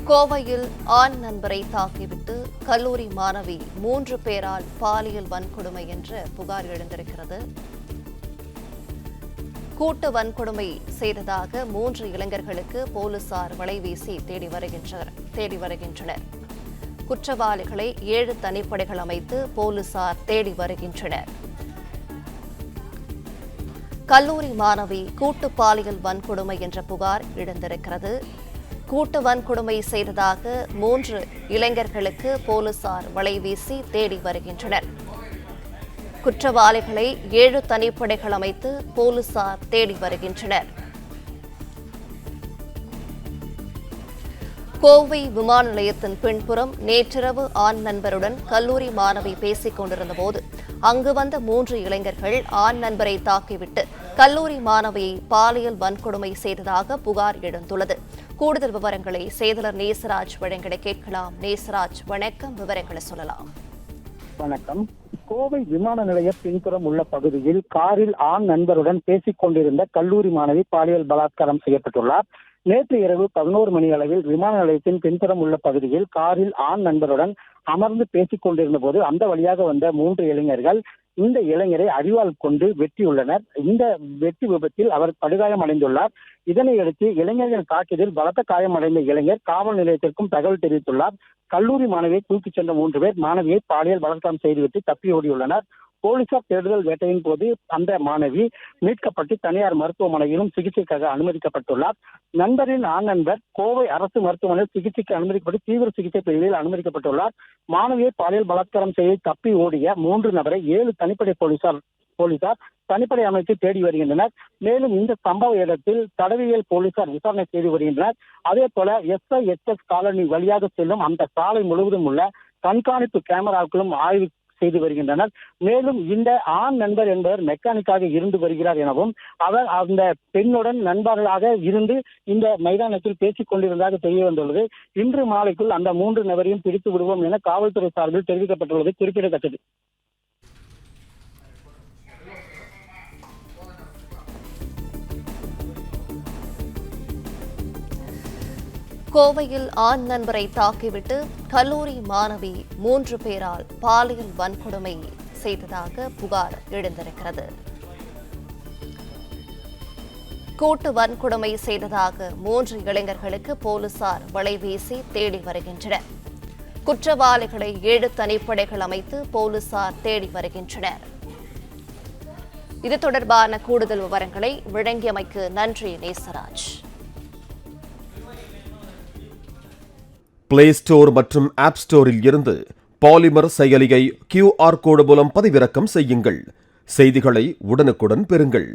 கோவையில் ஆண் நண்பரை தாக்கிவிட்டு கல்லூரி மாணவி 3 பேரால் பாலியல் வன்கொடுமை என்ற புகார் எழுந்திருக்கிறது. கூட்டு வன்கொடுமை செய்ததாக 3 இளைஞர்களுக்கு போலீசார் வலைவீசி தேடி வருகின்றனர். குற்றவாளிகளை 7 தனிப்படைகள் அமைத்து போலீசார் தேடி வருகின்றனர். கல்லூரி மாணவி கூட்டு பாலியல் வன்கொடுமை என்ற புகார் எழுந்திருக்கிறது. கூட்டு வன்கொடுமை செய்ததாக 3 இளைஞர்களுக்கு போலீசார் வலைவீசி தேடி வருகின்றனர். குற்றவாளிகளை 7 தனிப்படைகள் அமைத்து போலீசார் தேடி வருகின்றனர். கோவை விமான நிலையத்தின் பின்புறம் நேற்றிரவு ஆண் நண்பருடன் கல்லூரி மாணவி பேசிக் கொண்டிருந்தபோது அங்கு வந்த 3 இளைஞர்கள் ஆண் நண்பரை தாக்கிவிட்டு கல்லூரி மாணவியை பாலியல் வன்கொடுமை செய்ததாக புகார் எழுந்துள்ளது. கூடுதல் விவரங்களை செய்தியாளர் நேசராஜ் வழங்கிட கேட்கலாம். நேசராஜ், வணக்கம். விவரங்களை சொல்லலாம். வணக்கம். கோவை விமான நிலைய பின்புறம் உள்ள பகுதியில் காரில் ஆண் நண்பருடன் பேசிக் கொண்டிருந்த கல்லூரி மாணவி பாலியல் பலாத்காரம் செய்யப்பட்டுள்ளார். நேற்று இரவு 11 மணி அளவில் விமான நிலையத்தின் பின்புறம் உள்ள பகுதியில் காரில் ஆண் நண்பருடன் அமர்ந்து பேசிக் கொண்டிருந்த போது அந்த வழியாக வந்த 3 இளைஞர்கள் இந்த இளைஞரை அரிவாள் கொண்டு வெட்டியுள்ளனர். இந்த வெட்டி விபத்தில் அவர் படுகாயம் அடைந்துள்ளார். இதனையடுத்து இளைஞர்கள் தாக்கியதில் பலத்த காயமடைந்த இளைஞர் காவல் நிலையத்திற்கும் தகவல் தெரிவித்துள்ளார். கல்லூரி மாணவியை தூக்கிச் சென்ற 3 பேர் மாணவியை பாலியல் பலாத்காரம் செய்துவிட்டு தப்பி ஓடியுள்ளனர். போலீசார் தேடுதல் வேட்டையின் போது அந்த மாணவி மீட்கப்பட்டு தனியார் மருத்துவமனையிலும் சிகிச்சைக்காக அனுமதிக்கப்பட்டுள்ளார். நண்பரின் ஆண் நண்பர் கோவை அரசு மருத்துவமனையில் சிகிச்சைக்கு அனுமதிக்கப்பட்டு தீவிர சிகிச்சை பிரிவில் அனுமதிக்கப்பட்டுள்ளார். மாணவியை பாலியல் பலாத்காரம் செய்து தப்பி ஓடிய 3 நபரை 7 தனிப்படை போலீசார் தனிப்படை அமைத்து தேடி வருகின்றனர். மேலும் இந்த சம்பவ இடத்தில் தடவியல் போலீசார் விசாரணை செய்து வருகின்றனர். அதே போல SIHS காலனி வழியாக செல்லும் அந்த சாலை முழுவதும் உள்ள கண்காணிப்பு கேமராக்களும் ஆய்வு செய்து வருகின்றனர். மேலும் இந்த ஆண் நண்பர் என்பவர் மெக்கானிக்காக இருந்து வருகிறார் எனவும் அவர் அந்த பெண்ணுடன் நண்பர்களாக இருந்து இந்த மைதானத்தில் பேசிக் கொண்டிருந்ததாக தெரிய வந்துள்ளது. இன்று மாலைக்குள் அந்த 3 நபரையும் பிடித்து விடுவோம் என காவல்துறை சார்பில் தெரிவிக்கப்பட்டுள்ளது குறிப்பிடத்தக்கது. கோவையில் ஆண் நண்பரை தாக்கிவிட்டு கல்லூரி மாணவி 3 பேரால் பாலியல் வன்கொடுமை செய்ததாக புகார் எழுந்திருக்கிறது. கூட்டு வன்கொடுமை செய்ததாக 3 இளைஞர்களுக்கு போலீசார் வலைவீசி தேடி வருகின்றனர். குற்றவாளிகளை 7 தனிப்படைகள் அமைத்து போலீசார் தேடி வருகின்றனர். இது தொடர்பான கூடுதல் விவரங்களை வழங்கியமைக்கு நன்றி நேசராஜ். பிளே ஸ்டோர் மற்றும் ஆப் ஸ்டோரில் இருந்து பாலிமர் செயலியை QR கோடு மூலம் பதிவிறக்கம் செய்யுங்கள். செய்திகளை உடனுக்குடன் பெறுங்கள்.